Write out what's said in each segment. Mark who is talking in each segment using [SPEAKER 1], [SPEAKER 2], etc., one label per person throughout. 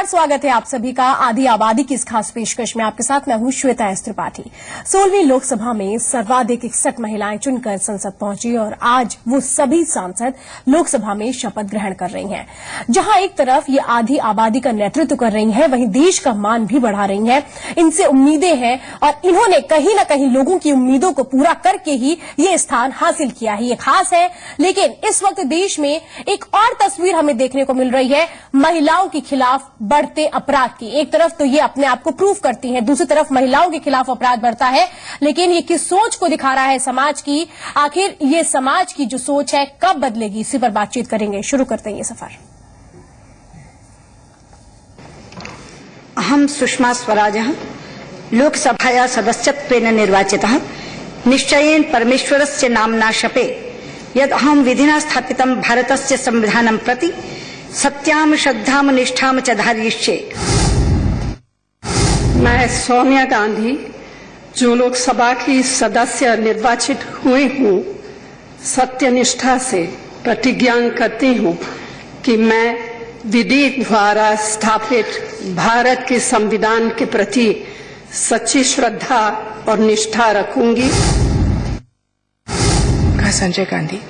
[SPEAKER 1] स्वागत है आप सभी का आधी आबादी की इस खास पेशकश में। आपके साथ मैं हूं श्वेता एस त्रिपाठी। 16वीं लोकसभा में सर्वाधिक 61 महिलाएं चुनकर संसद पहुंची और आज वो सभी सांसद लोकसभा में शपथ ग्रहण कर रही हैं। जहां एक तरफ ये आधी आबादी का नेतृत्व कर रही हैं, वहीं देश का मान भी बढ़ा रही हैं। इनसे उम्मीदें हैं और इन्होंने कहीं न कहीं लोगों की उम्मीदों को पूरा करके ही ये स्थान हासिल किया है। ये खास है, लेकिन इस वक्त देश में एक और तस्वीर हमें देखने को मिल रही है महिलाओं के खिलाफ बढ़ते अपराध की। एक तरफ तो ये अपने आप को प्रूव करती हैं, दूसरी तरफ महिलाओं के खिलाफ अपराध बढ़ता है, लेकिन ये किस सोच को दिखा रहा है समाज की। आखिर ये समाज की जो सोच है कब बदलेगी, इसी पर बातचीत करेंगे। शुरू करते हैं ये सफर।
[SPEAKER 2] अहं सुषमा स्वराजः लोकसभाया सदस्यत्वेन निर्वाचितः निश्चयेन परमेश्वरस्य नाम्ना शपे यद् अहं विधिना स्थापितं भारतस्य संविधानं प्रति सत्याम श्रद्धाम निष्ठाम च धारयिष्ये।
[SPEAKER 3] मैं सोनिया गांधी जो लोकसभा की सदस्य निर्वाचित हुई हूँ, सत्यनिष्ठा से प्रतिज्ञा करती हूँ कि मैं विधि द्वारा स्थापित भारत के संविधान के प्रति सच्ची श्रद्धा और निष्ठा रखूंगी।
[SPEAKER 4] Sanjay Gandhi,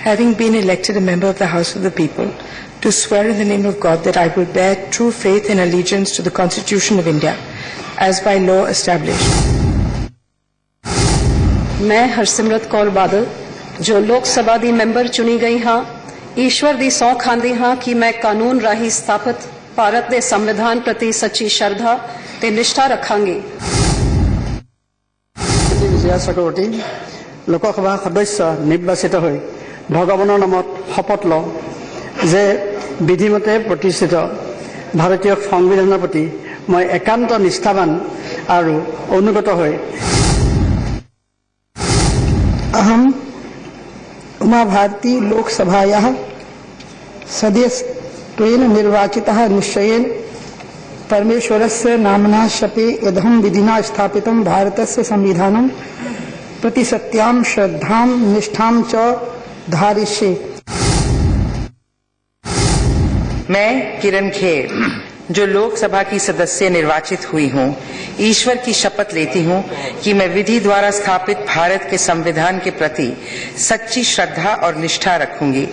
[SPEAKER 4] having been elected a member of the House of the People, to swear in the name of God that I will bear true faith and allegiance to the Constitution of India, as by law established.
[SPEAKER 3] मैं हरसिमरत कौर बादल जो लोकसभा दी member चुनी गई हाँ, ईश्वर दी सौं खांदी हाँ कि मैं कानून राही स्थापित भारत दे संविधान प्रति सच्ची श्रद्धा ते निष्ठा रखांगी।
[SPEAKER 5] লোকসভা সদস্য নিৰ্বাচিত হৈ ভগৱানৰ নামত শপত লওঁ যে বিধিমতে প্ৰতিষ্ঠিত ভাৰতীয় সংবিধানৰ প্ৰতি মই একান্ত নিষ্ঠাবান আৰু অনুগত হৈ
[SPEAKER 4] अहम उमा भारती लोकसभायाः सदस्यत्वेन निर्वाचितः निश्चयेन परमेश्वरस्य नाम्ना शपे यदहं विधिना स्थापितं भारतस्य संविधानं प्रति सत्याम श्रद्धाम निष्ठाम च धारयिष्ये।
[SPEAKER 6] मैं किरण खेर जो लोकसभा की सदस्य निर्वाचित हुई हूँ, ईश्वर की शपथ लेती हूँ कि मैं विधि द्वारा स्थापित भारत के संविधान के प्रति सच्ची श्रद्धा और निष्ठा रखूंगी।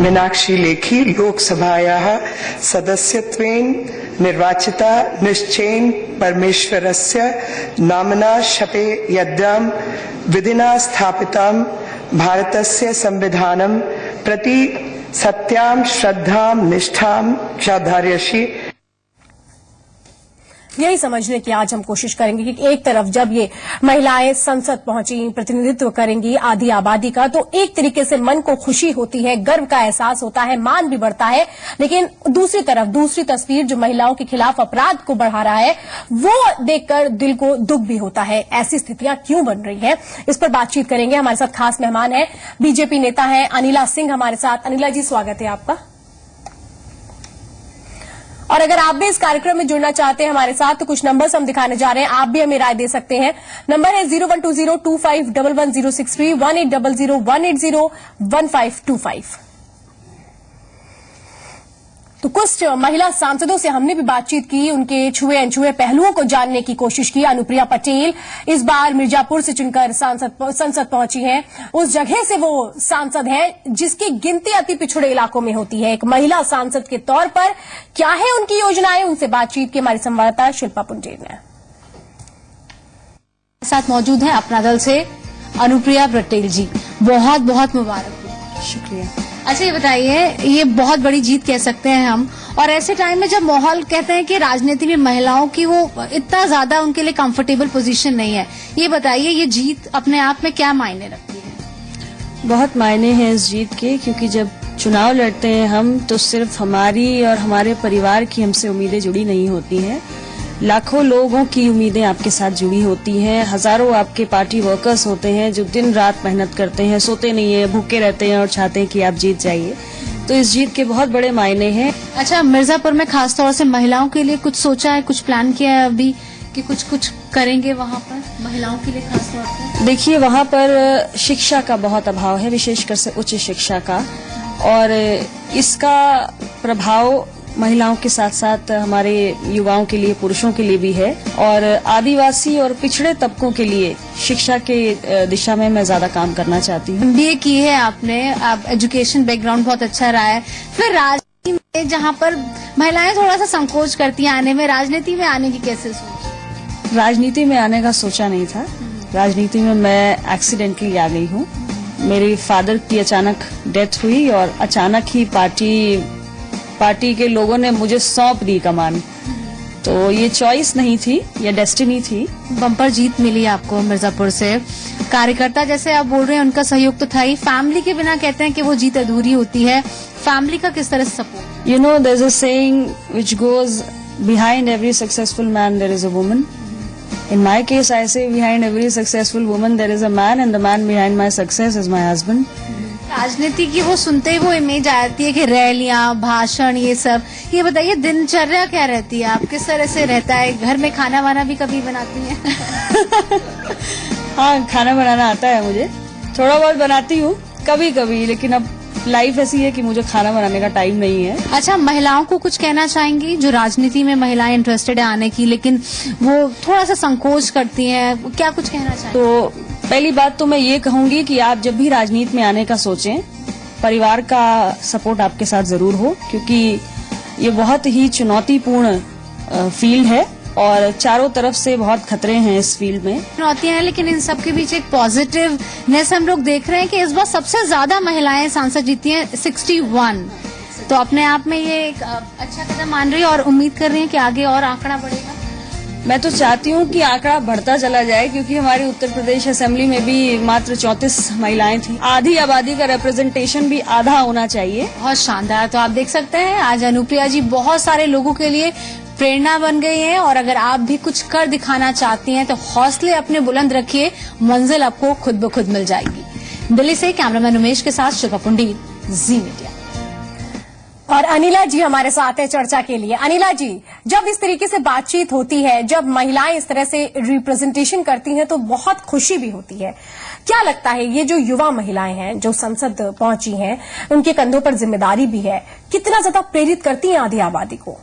[SPEAKER 4] मीनाक्षी लेखी लोकसभायाः सदस्यत्वेन निर्वाचिता निश्चयेन परमेश्वरस्य नाम्ना शपे यद्यं विधिना स्थापितं भारतस्य संविधानं प्रति सत्यां श्रद्धां निष्ठां च धारयिष्ये।
[SPEAKER 1] यही समझने की आज हम कोशिश करेंगे कि एक तरफ जब ये महिलाएं संसद पहुंची, प्रतिनिधित्व करेंगी आधी आबादी का, तो एक तरीके से मन को खुशी होती है, गर्व का एहसास होता है, मान भी बढ़ता है। लेकिन दूसरी तरफ दूसरी तस्वीर जो महिलाओं के खिलाफ अपराध को बढ़ा रहा है, वो देखकर दिल को दुख भी होता है। ऐसी स्थितियां क्यों बन रही हैं, इस पर बातचीत करेंगे। हमारे साथ खास मेहमान है, बीजेपी नेता है अनिला सिंह हमारे साथ। अनिला जी, स्वागत है आपका। और अगर आप भी इस कार्यक्रम में जुड़ना चाहते हैं हमारे साथ, तो कुछ नंबर्स हम दिखाने जा रहे हैं, आप भी हमें राय दे सकते हैं। नंबर है 012025111063, 18001801501525। तो कुछ महिला सांसदों से हमने भी बातचीत की, उनके छुए अनछुए पहलुओं को जानने की कोशिश की। अनुप्रिया पटेल इस बार मिर्जापुर से चुनकर संसद पहुंची हैं। उस जगह से वो सांसद हैं जिसकी गिनती अति पिछड़े इलाकों में होती है। एक महिला सांसद के तौर पर क्या है उनकी योजनाएं, उनसे बातचीत की हमारी संवाददाता शिल्पा पुंडेर ने।
[SPEAKER 7] साथ मौजूद हैं अपना दल से अनुप्रिया पटेल जी, बहुत बहुत मुबारक।
[SPEAKER 4] शुक्रिया।
[SPEAKER 7] अच्छा, ये बताइए, ये बहुत बड़ी जीत कह सकते हैं हम, और ऐसे टाइम में जब माहौल कहते हैं कि राजनीति में महिलाओं की वो इतना ज्यादा उनके लिए कंफर्टेबल पोजीशन नहीं है, ये बताइए ये जीत अपने आप में क्या मायने रखती है?
[SPEAKER 8] बहुत मायने हैं इस जीत के, क्योंकि जब चुनाव लड़ते हैं हम, तो सिर्फ हमारी और हमारे परिवार की हमसे उम्मीदें जुड़ी नहीं होती हैं, लाखों लोगों की उम्मीदें आपके साथ जुड़ी होती हैं। हजारों आपके पार्टी वर्कर्स होते हैं जो दिन रात मेहनत करते हैं, सोते नहीं है, भूखे रहते हैं और चाहते हैं कि आप जीत जाइए। तो इस जीत के बहुत बड़े मायने हैं।
[SPEAKER 7] अच्छा, मिर्जापुर में खासतौर से महिलाओं के लिए कुछ सोचा है, कुछ प्लान किया है अभी कि कुछ करेंगे वहाँ पर महिलाओं के लिए खासतौर पर?
[SPEAKER 8] देखिए, वहाँ पर शिक्षा का बहुत अभाव है, विशेषकर से उच्च शिक्षा का। और इसका प्रभाव महिलाओं के साथ साथ हमारे युवाओं के लिए, पुरुषों के लिए भी है। और आदिवासी और पिछड़े तबकों के लिए शिक्षा के दिशा में मैं ज्यादा काम करना चाहती हूँ।
[SPEAKER 7] MBA की है आपने, आप एजुकेशन बैकग्राउंड बहुत अच्छा रहा है। फिर राजनीति में जहाँ पर महिलाएं थोड़ा सा संकोच करती हैं आने में, राजनीति में आने की कैसे सोची?
[SPEAKER 8] राजनीति में आने का सोचा नहीं था। राजनीति में मैं एक्सीडेंटली आ गई हूँ। मेरे फादर की अचानक डेथ हुई और अचानक ही पार्टी के लोगों ने मुझे सौंप दी कमान। तो ये चॉइस नहीं थी, ये डेस्टिनी थी।
[SPEAKER 7] बम्पर जीत मिली आपको मिर्जापुर से। कार्यकर्ता जैसे आप बोल रहे हैं, उनका सहयोग तो था ही, फैमिली के बिना कहते हैं कि वो जीत अधूरी होती है। फैमिली का किस तरह से support?
[SPEAKER 8] You know, there's a saying which goes, behind every successful man there is a woman. In my case, I say behind every successful woman there is a man, and the man behind my success is my husband.
[SPEAKER 7] राजनीति की वो सुनते ही वो image आती है कि रैलियां, भाषण, ये सब। ये बताइए दिनचर्या क्या रहती है, आप किस तरह से रहता है? घर में खाना वाना भी कभी बनाती हैं?
[SPEAKER 8] हाँ, खाना बनाना आता है मुझे, थोड़ा बहुत बनाती हूँ कभी कभी, लेकिन अब लाइफ ऐसी है कि मुझे खाना बनाने का टाइम नहीं है।
[SPEAKER 7] अच्छा, महिलाओं को कुछ कहना चाहेंगी जो राजनीति में महिलाएं इंटरेस्टेड है आने की, लेकिन वो थोड़ा सा संकोच करती हैं, क्या कुछ कहना चाहेंगी?
[SPEAKER 8] तो पहली बात तो मैं ये कहूंगी कि आप जब भी राजनीति में आने का सोचें, परिवार का सपोर्ट आपके साथ जरूर हो, क्योंकि ये बहुत ही चुनौतीपूर्ण फील्ड है और चारों तरफ से बहुत खतरे हैं इस फील्ड में।
[SPEAKER 7] चुनौतियां हैं, लेकिन इन सब के बीच एक पॉजिटिवनेस हम लोग देख रहे हैं कि इस बार सबसे ज्यादा महिलाएं सांसद जीती हैं, 61। तो अपने आप में ये एक अच्छा कदम मान रही है और उम्मीद कर रही है कि आगे और आंकड़ा बढ़ेगा।
[SPEAKER 8] मैं तो चाहती हूँ कि आंकड़ा बढ़ता चला जाए, क्योंकि हमारी उत्तर प्रदेश असेंबली में भी मात्र 34 महिलाएं थी। आधी आबादी का रिप्रेजेंटेशन भी आधा होना चाहिए।
[SPEAKER 7] बहुत शानदार। तो आप देख सकते हैं आज अनुप्रिया जी बहुत सारे लोगों के लिए प्रेरणा बन गई हैं, और अगर आप भी कुछ कर दिखाना चाहती हैं तो हौसले अपने बुलंद रखिए, मंजिल आपको खुद ब खुद मिल जाएगी। दिल्ली से कैमरामैन उमेश के साथ शिल्पा पुंडीर, जी मीडिया।
[SPEAKER 1] और अनिला जी हमारे साथ है चर्चा के लिए। अनिला जी, जब इस तरीके से बातचीत होती है, जब महिलाएं इस तरह से रिप्रेजेंटेशन करती हैं, तो बहुत खुशी भी होती है। क्या लगता है ये जो युवा महिलाएं हैं जो संसद पहुंची हैं, उनके कंधों पर जिम्मेदारी भी है, कितना ज्यादा प्रेरित करती हैं आधी आबादी को?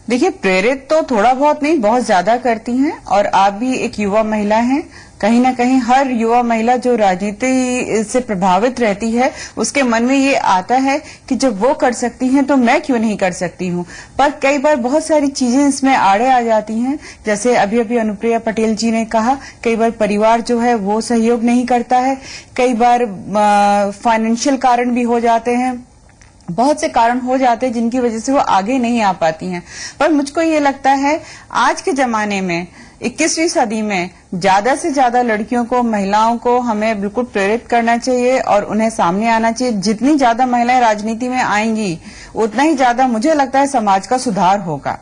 [SPEAKER 6] देखिए, प्रेरित तो थोड़ा बहुत नहीं, बहुत ज्यादा करती हैं। और आप भी एक युवा महिला हैं। कहीं ना कहीं हर युवा महिला जो राजनीति से प्रभावित रहती है, उसके मन में ये आता है कि जब वो कर सकती हैं तो मैं क्यों नहीं कर सकती हूँ। पर कई बार बहुत सारी चीजें इसमें आड़े आ जाती हैं। जैसे अभी अभी अनुप्रिया पटेल जी ने कहा, कई बार परिवार जो है वो सहयोग नहीं करता है, कई बार फाइनेंशियल कारण भी हो जाते हैं, बहुत से कारण हो जाते हैं जिनकी वजह से वो आगे नहीं आ पाती हैं। पर मुझको ये लगता है आज के जमाने में 21वीं सदी में ज्यादा से ज्यादा लड़कियों को, महिलाओं को हमें बिल्कुल प्रेरित करना चाहिए और उन्हें सामने आना चाहिए। जितनी ज्यादा महिलाएं राजनीति में आएंगी, उतना ही ज्यादा मुझे लगता है समाज का सुधार होगा।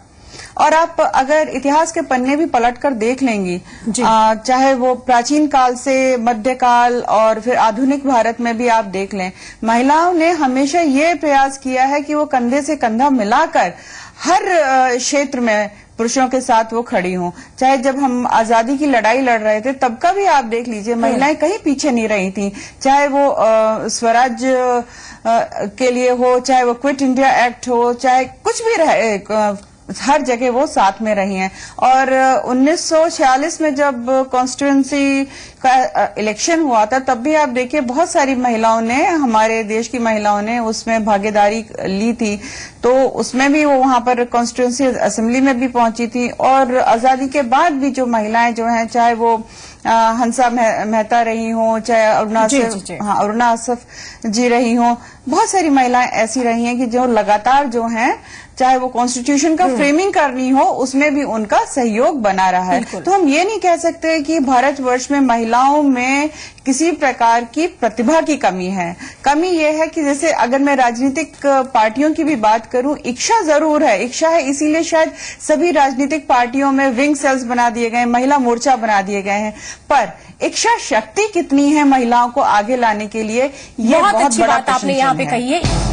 [SPEAKER 6] और आप अगर इतिहास के पन्ने भी पलटकर देख लेंगी, चाहे वो प्राचीन काल से मध्यकाल और फिर आधुनिक भारत में भी आप देख लें, महिलाओं ने हमेशा ये प्रयास किया है कि वो कंधे से कंधा मिलाकर हर क्षेत्र में पुरुषों के साथ वो खड़ी हों। चाहे जब हम आजादी की लड़ाई लड़ रहे थे तब का भी आप देख लीजिए, महिलाएं कहीं पीछे नहीं रही थी। चाहे वो स्वराज के लिए हो, चाहे वो क्विट इंडिया एक्ट हो, चाहे कुछ भी रहे, हर जगह वो साथ में रही हैं। और 1946 में जब कॉन्स्टिट्यूएंसी का इलेक्शन हुआ था, तब भी आप देखिए बहुत सारी महिलाओं ने, हमारे देश की महिलाओं ने उसमें भागीदारी ली थी। तो उसमें भी वो वहां पर कॉन्स्टिट्यूएंसी असेंबली में भी पहुंची थी। और आजादी के बाद भी जो महिलाएं जो हैं, चाहे वो हंसा मेहता रही हों, चाहे अरुणा आसफ जी रही हों, बहुत सारी महिलाएं ऐसी रही हैं कि जो लगातार जो हैं, चाहे वो कॉन्स्टिट्यूशन का फ्रेमिंग करनी हो, उसमें भी उनका सहयोग बना रहा है। तो हम ये नहीं कह सकते कि भारतवर्ष में महिलाओं में किसी प्रकार की प्रतिभा की कमी है। कमी ये है कि जैसे अगर मैं राजनीतिक पार्टियों की भी बात करूं, इच्छा जरूर है, इच्छा है, इसीलिए शायद सभी राजनीतिक पार्टियों में विंग सेल्स बना दिए गए, महिला मोर्चा बना दिए गए हैं। पर इच्छा शक्ति कितनी है महिलाओं को आगे लाने के लिए, ये बहुत
[SPEAKER 1] अच्छी बात आपने यहाँ पे कही है।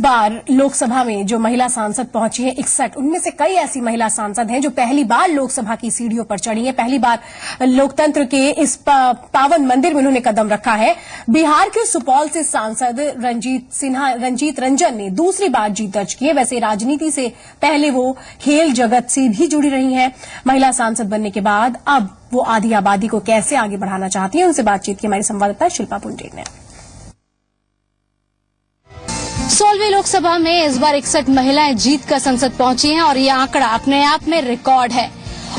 [SPEAKER 1] बार लोकसभा में जो महिला सांसद पहुंची हैं 61, उनमें से कई ऐसी महिला सांसद हैं जो पहली बार लोकसभा की सीढ़ियों पर चढ़ी हैं, पहली बार लोकतंत्र के इस पावन मंदिर में उन्होंने कदम रखा है। बिहार के सुपौल से सांसद रंजीत रंजन ने दूसरी बार जीत दर्ज की है। वैसे राजनीति से पहले वो खेल जगत से भी जुड़ी रही हैं। महिला सांसद बनने के बाद अब वो आधी आबादी को कैसे आगे बढ़ाना चाहती हैं, उनसे बातचीत की हमारी संवाददाता शिल्पा पुंडेर ने।
[SPEAKER 7] 16वीं लोकसभा में इस बार 61 महिलाएं जीत कर संसद पहुंची हैं और ये आंकड़ा अपने आप में रिकॉर्ड है।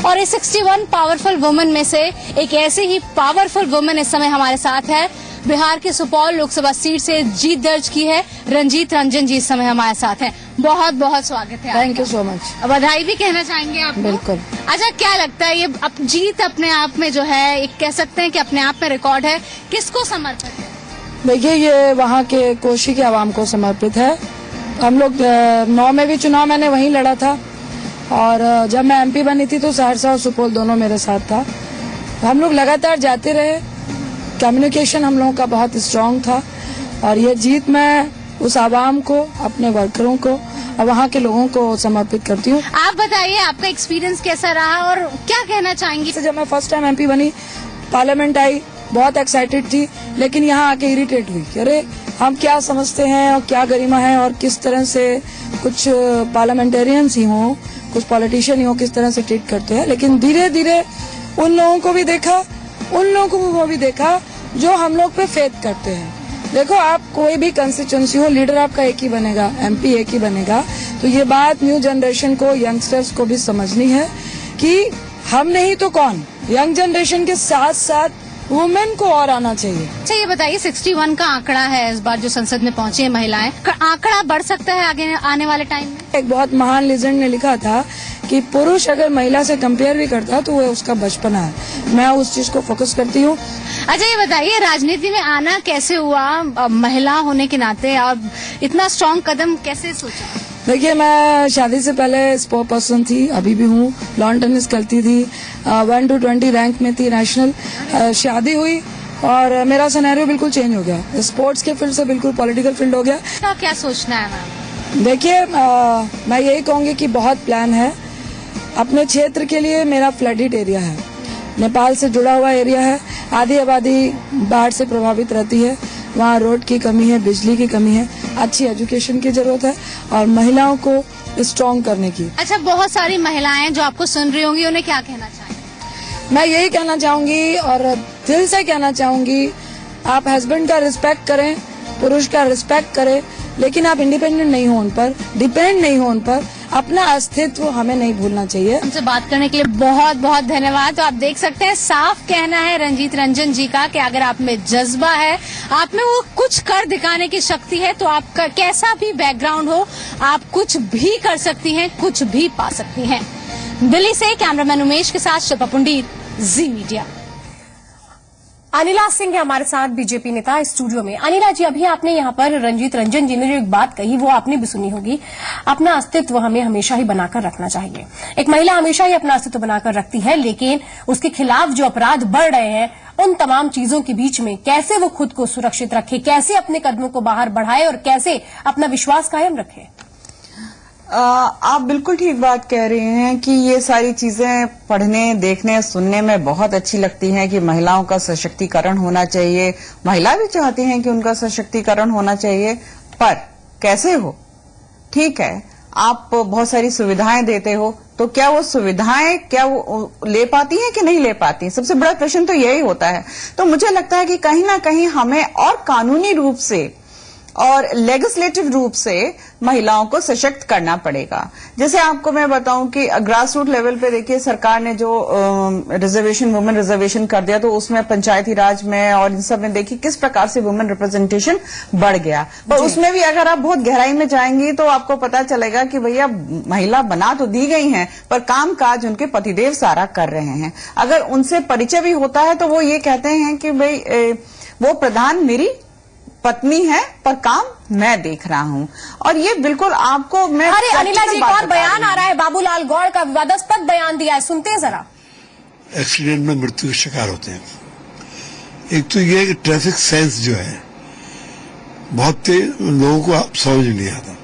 [SPEAKER 7] और इस 61 पावरफुल वुमेन में से एक ऐसी ही पावरफुल वुमेन इस समय हमारे साथ है। बिहार के सुपौल लोकसभा सीट से जीत दर्ज की है रंजीत रंजन जी इस समय हमारे साथ हैं। बहुत बहुत स्वागत है।
[SPEAKER 4] Thank you so much.
[SPEAKER 7] बधाई भी कहना चाहेंगे आप?
[SPEAKER 4] बिल्कुल।
[SPEAKER 7] अच्छा, क्या लगता है ये जीत अपने आप में जो है एक कह सकते हैं कि अपने आप में रिकॉर्ड है, किसको समर्पित है?
[SPEAKER 4] देखिए, ये वहाँ के कोशी के आवाम को समर्पित है। हम लोग 9 में भी चुनाव मैंने वहीं लड़ा था और जब मैं एमपी बनी थी तो सहरसा और सुपौल दोनों मेरे साथ था। हम लोग लगातार जाते रहे, कम्युनिकेशन हम लोगों का बहुत स्ट्रांग था और ये जीत मैं उस आवाम को, अपने वर्करों को और वहाँ के लोगों को समर्पित करती हूँ।
[SPEAKER 7] आप बताइए, आपका एक्सपीरियंस कैसा रहा और क्या कहना चाहेंगी?
[SPEAKER 4] जब मैं फर्स्ट टाइम एमपी बनी, पार्लियामेंट आई, बहुत एक्साइटेड थी, लेकिन यहाँ आके इरिटेट हुई कि अरे हम क्या समझते हैं और क्या गरिमा है और किस तरह से कुछ पार्लियामेंटेरियंस ही हों, कुछ पॉलिटिशियन ही हों, किस तरह से ट्रीट करते हैं। लेकिन धीरे धीरे उन लोगों को भी देखा, उन लोगों को वो भी देखा जो हम लोग पे फेथ करते हैं। देखो, आप कोई भी कंस्टिट्यूंसी हो, लीडर आपका एक ही बनेगा, एमपी एक ही बनेगा। तो ये बात न्यू जनरेशन को, यंगस्टर्स को भी समझनी है कि हम नहीं तो कौन। यंग जनरेशन के साथ साथ वुमेन को और आना चाहिए।
[SPEAKER 7] अच्छा, ये बताइए 61 का आंकड़ा है इस बार जो संसद में पहुंची है महिलाएं, आंकड़ा बढ़ सकता है आगे आने वाले टाइम में?
[SPEAKER 4] एक बहुत महान लेजेंड ने लिखा था कि पुरुष अगर महिला से कंपेयर भी करता है तो वो उसका बचपना है। मैं उस चीज को फोकस करती हूँ।
[SPEAKER 7] अच्छा, ये बताइए राजनीति में आना कैसे हुआ, महिला होने के नाते, और इतना स्ट्रॉन्ग कदम कैसे सोचा?
[SPEAKER 4] देखिए, मैं शादी से पहले स्पोर्ट पर्सन थी, अभी भी हूँ। लॉन टेनिस खेलती थी, 1 to 20 रैंक में थी नेशनल। शादी हुई और मेरा सिनेरियो बिल्कुल चेंज हो गया, स्पोर्ट्स के फील्ड से बिल्कुल पॉलिटिकल फील्ड हो गया।
[SPEAKER 7] क्या सोचना है मैम?
[SPEAKER 4] देखिए, मैं यही कहूँगी कि बहुत प्लान है। अपने क्षेत्र के लिए मेरा फ्लडेड एरिया है, नेपाल से जुड़ा हुआ एरिया है, आधी आबादी बाढ़ से प्रभावित रहती है, वहाँ रोड की कमी है, बिजली की कमी है, अच्छी एजुकेशन की जरूरत है और महिलाओं को स्ट्रॉन्ग करने की।
[SPEAKER 7] अच्छा, बहुत सारी महिलाएं जो आपको सुन रही होंगी, उन्हें क्या कहना चाहेंगे?
[SPEAKER 4] मैं यही कहना चाहूंगी और दिल से कहना चाहूंगी, आप हस्बैंड का रिस्पेक्ट करें, पुरुष का रिस्पेक्ट करें, लेकिन आप इंडिपेंडेंट नहीं हो उन पर, डिपेंड नहीं हो उन पर। अपना अस्तित्व हमें नहीं भूलना चाहिए।
[SPEAKER 7] हमसे बात करने के लिए बहुत बहुत धन्यवाद। तो आप देख सकते हैं, साफ कहना है रंजीत रंजन जी का कि अगर आप में जज्बा है, आप में वो कुछ कर दिखाने की शक्ति है, तो आपका कैसा भी बैकग्राउंड हो, आप कुछ भी कर सकती हैं, कुछ भी पा सकती हैं। दिल्ली से कैमरामैन उमेश के साथ शिल्पा पुंडेर, जी मीडिया।
[SPEAKER 1] अनिला सिंह है हमारे साथ, बीजेपी नेता स्टूडियो में। अनिला जी, अभी आपने यहाँ पर रंजीत रंजन जी ने जो एक बात कही वो आपने भी सुनी होगी, अपना अस्तित्व हमें हमेशा ही बनाकर रखना चाहिए। एक महिला हमेशा ही अपना अस्तित्व बनाकर रखती है, लेकिन उसके खिलाफ जो अपराध बढ़ रहे हैं, उन तमाम चीजों के बीच में कैसे वो खुद को सुरक्षित रखे, कैसे अपने कदमों को बाहर बढ़ाए और कैसे अपना विश्वास कायम रखे?
[SPEAKER 9] आप बिल्कुल ठीक बात कह रही हैं कि ये सारी चीजें पढ़ने, देखने, सुनने में बहुत अच्छी लगती हैं कि महिलाओं का सशक्तिकरण होना चाहिए। महिला भी चाहती हैं कि उनका सशक्तिकरण होना चाहिए, पर कैसे हो? ठीक है, आप बहुत सारी सुविधाएं देते हो, तो क्या वो सुविधाएं क्या वो ले पाती हैं कि नहीं ले पाती हैं? सबसे बड़ा प्रश्न तो यही होता है। तो मुझे लगता है कि कहीं ना कहीं हमें और कानूनी रूप से और लेजिस्लेटिव रूप से महिलाओं को सशक्त करना पड़ेगा। जैसे आपको मैं बताऊं कि ग्रास रूट लेवल पे देखिए, सरकार ने जो रिजर्वेशन, वुमेन रिजर्वेशन कर दिया, तो उसमें पंचायती राज में और इन सब में देखिए किस प्रकार से वुमेन रिप्रेजेंटेशन बढ़ गया। पर उसमें भी अगर आप बहुत गहराई में जाएंगी तो आपको पता चलेगा कि भैया महिला बना तो दी गई हैं, पर काम काज उनके पतिदेव सारा कर रहे हैं। अगर उनसे परिचय भी होता है तो वो ये कहते हैं कि भाई वो प्रधान मेरी पत्नी है, पर काम मैं देख रहा हूं। और ये बिल्कुल आपको मैं
[SPEAKER 1] अरे अनिला जी, एक और बयान आ रहा है, बाबूलाल गौड़ का विवादास्पद बयान दिया है, सुनते हैं जरा।
[SPEAKER 10] एक्सीडेंट में मृत्यु के शिकार होते हैं। एक तो ये ट्रैफिक सेंस जो है बहुत लोगों को समझ नहीं आता।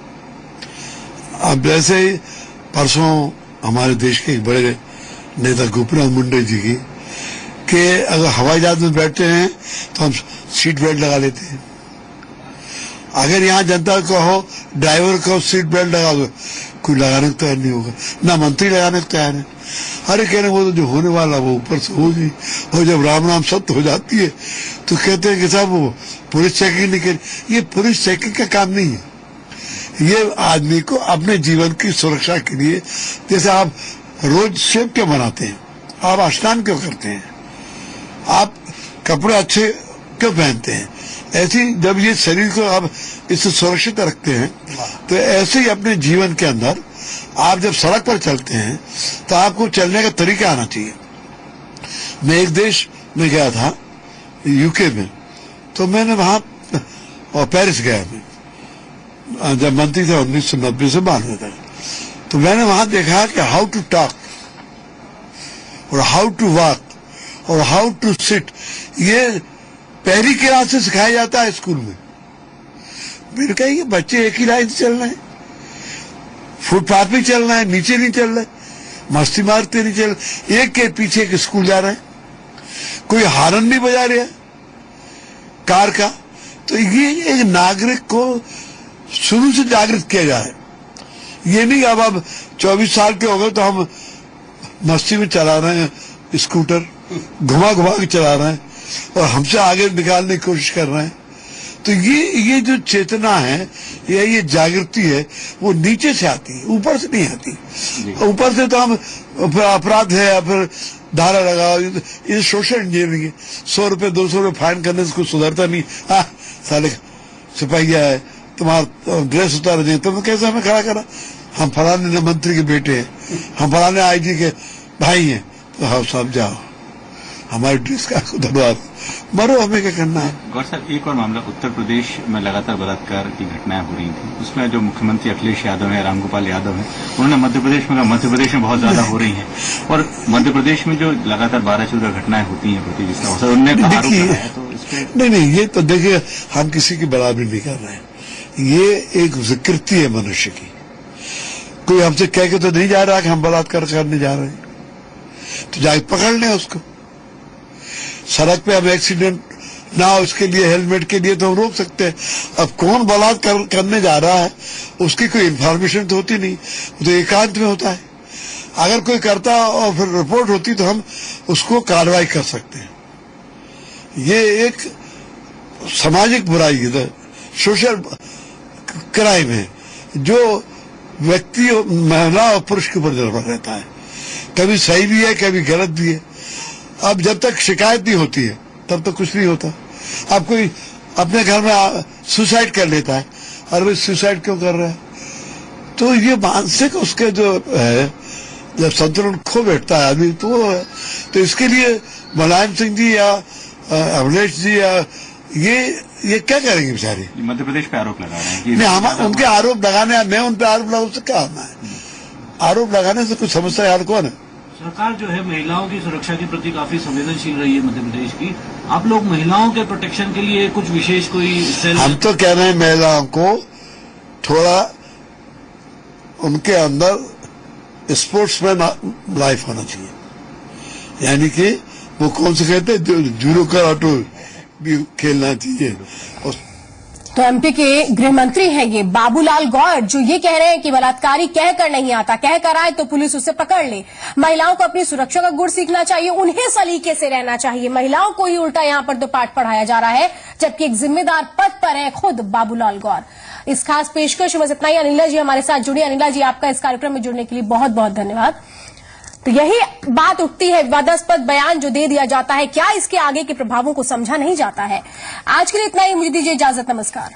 [SPEAKER 10] अब जैसे ही परसों हमारे देश के एक बड़े नेता गोपीनाथ मुंडे जी की कि अगर हवाई जहाज में बैठते हैं तो हम सीट बेल्ट लगा लेते हैं। अगर यहाँ जनता को हो ड्राइवर को सीट बेल्ट लगा दो, कोई लगाने को तैयार नहीं होगा, ना मंत्री लगाने को तैयार है। अरे कहने वो तो जो होने वाला वो ऊपर से हो गई, और जब राम नाम सत्य हो जाती है तो कहते हैं कि साहब वो पुलिस चेकिंग नहीं करी। ये पुलिस चेकिंग का काम नहीं है, ये आदमी को अपने जीवन की सुरक्षा के लिए, जैसे आप रोज शेव क्यों बनाते हैं, आप स्नान क्यों करते हैं, आप कपड़े अच्छे क्यों पहनते हैं, ऐसी जब ये शरीर को आप इससे सुरक्षित रखते हैं तो ऐसे ही अपने जीवन के अंदर आप जब सड़क पर चलते हैं तो आपको चलने का तरीका आना चाहिए। मैं एक देश में गया था यूके में, तो मैंने वहां और पेरिस गया मैं जब मंत्री था 1990 से 92 तक, तो मैंने वहां देखा कि हाउ टू टॉक और हाउ टू वॉक और हाउ टू सिट, ये पहली क्लास से सिखाया जाता है स्कूल में। मैंने कहा ये बच्चे एक ही लाइन से चल रहे हैं, फुटपाथ पे चलना है, नीचे नहीं चल रहे, मस्ती मारते नहीं चल रहे, एक के पीछे एक स्कूल जा रहे हैं, कोई हारन नहीं बजा रहा कार का। तो ये एक नागरिक को शुरू से जागृत किया जाए। ये नहीं अब 24 साल के हो गए तो हम मस्ती में चला रहे हैं स्कूटर, घुमा घुमा के चला रहे हैं और हमसे आगे निकालने की कोशिश कर रहे हैं। तो ये जो चेतना है या ये जागृति है वो नीचे से आती है, ऊपर से नहीं आती। ऊपर से तो हम अपराध है या फिर धारा लगाओ, ये सोशल इंजीनियरिंग है। 100 रुपए 200 रुपए फाइन करने से कुछ सुधरता नहीं। साले सिपाहिया है, तुम्हारा ड्रेस उतार दें, तुमने कैसे हमें खड़ा करा, हम फलाने मंत्री के बेटे हैं, हम फलाने आईजी के भाई हैं, तो हाँ साहब जाओ हमारे ड्रेस का उधरवा मरो, हमें क्या करना है।
[SPEAKER 11] गौर साहब, एक और मामला, उत्तर प्रदेश में लगातार बलात्कार की घटनाएं हो रही थी, उसमें जो मुख्यमंत्री अखिलेश यादव है, रामगोपाल यादव है, उन्होंने मध्य प्रदेश में कहा मध्य प्रदेश में बहुत ज्यादा हो रही हैं, और मध्य प्रदेश में जो लगातार 12-14 घटनाएं होती हैं प्रति जिसका अवसर उन्होंने आरोप लगाया, तो इसके
[SPEAKER 10] नहीं, ये तो देखिए हम किसी की बराबरी नहीं कर रहे हैं, ये एक विकृति है मनुष्य की। कोई हमसे कह के तो नहीं जा रहा कि हम बलात्कार करने जा रहे हैं, तो जाके पकड़ लें उसको। सड़क पे अब एक्सीडेंट ना हो उसके लिए हेलमेट के लिए तो हम रोक सकते हैं। अब कौन बलात्कार करने जा रहा है उसकी कोई इन्फॉर्मेशन तो होती नहीं, वो तो एकांत में होता है। अगर कोई करता और फिर रिपोर्ट होती तो हम उसको कार्रवाई कर सकते हैं। ये एक सामाजिक बुराई है, सोशल क्राइम है, जो व्यक्ति महिला और पुरुष के ऊपर निर्भर रहता है, कभी सही भी है कभी गलत भी है। अब जब तक शिकायत नहीं होती है तब तक कुछ नहीं होता। अब कोई अपने घर में सुसाइड कर लेता है, अरे भाई सुसाइड क्यों कर रहा है, तो ये मानसिक उसके जो है जब संतुलन खो बैठता है आदमी तो इसके लिए मुलायम सिंह जी या अभिलेष जी या ये क्या करेंगे बेचारे।
[SPEAKER 11] मध्य प्रदेश पे आरोप लगा रहे हैं।
[SPEAKER 10] नहीं, हम उनके आरोप लगाने, मैं उन पे आरोप लगाऊं, उससे क्या होना है। आरोप लगाने से कुछ समस्या यार कौन है।
[SPEAKER 12] सरकार जो है महिलाओं की सुरक्षा के प्रति काफी संवेदनशील रही है मध्य प्रदेश की। आप लोग महिलाओं के प्रोटेक्शन के लिए कुछ विशेष कोई सेल? हम
[SPEAKER 10] तो कह रहे हैं महिलाओं को थोड़ा उनके अंदर स्पोर्ट्समैन लाइफ होना चाहिए, यानी कि वो कौन से कहते हैं जूडो कराटे भी खेलना चाहिए।
[SPEAKER 1] तो एमपी के गृह मंत्री हैं ये बाबूलाल गौर, जो ये कह रहे हैं कि बलात्कारी कहकर नहीं आता, कह कर आए तो पुलिस उसे पकड़ ले। महिलाओं को अपनी सुरक्षा का गुण सीखना चाहिए, उन्हें सलीके से रहना चाहिए। महिलाओं को ही उल्टा यहां पर तो पाठ पढ़ाया जा रहा है, जबकि एक जिम्मेदार पद पर है खुद बाबूलाल गौर। इस खास पेशकश में इतना ही। अनिला जी हमारे साथ जुड़ी। अनिला जी, आपका इस कार्यक्रम में जुड़ने के लिए बहुत बहुत धन्यवाद। तो यही बात उठती है, विवादास्पद बयान जो दे दिया जाता है, क्या इसके आगे के प्रभावों को समझा नहीं जाता है। आज के लिए इतना ही, मुझे दीजिए इजाजत, नमस्कार।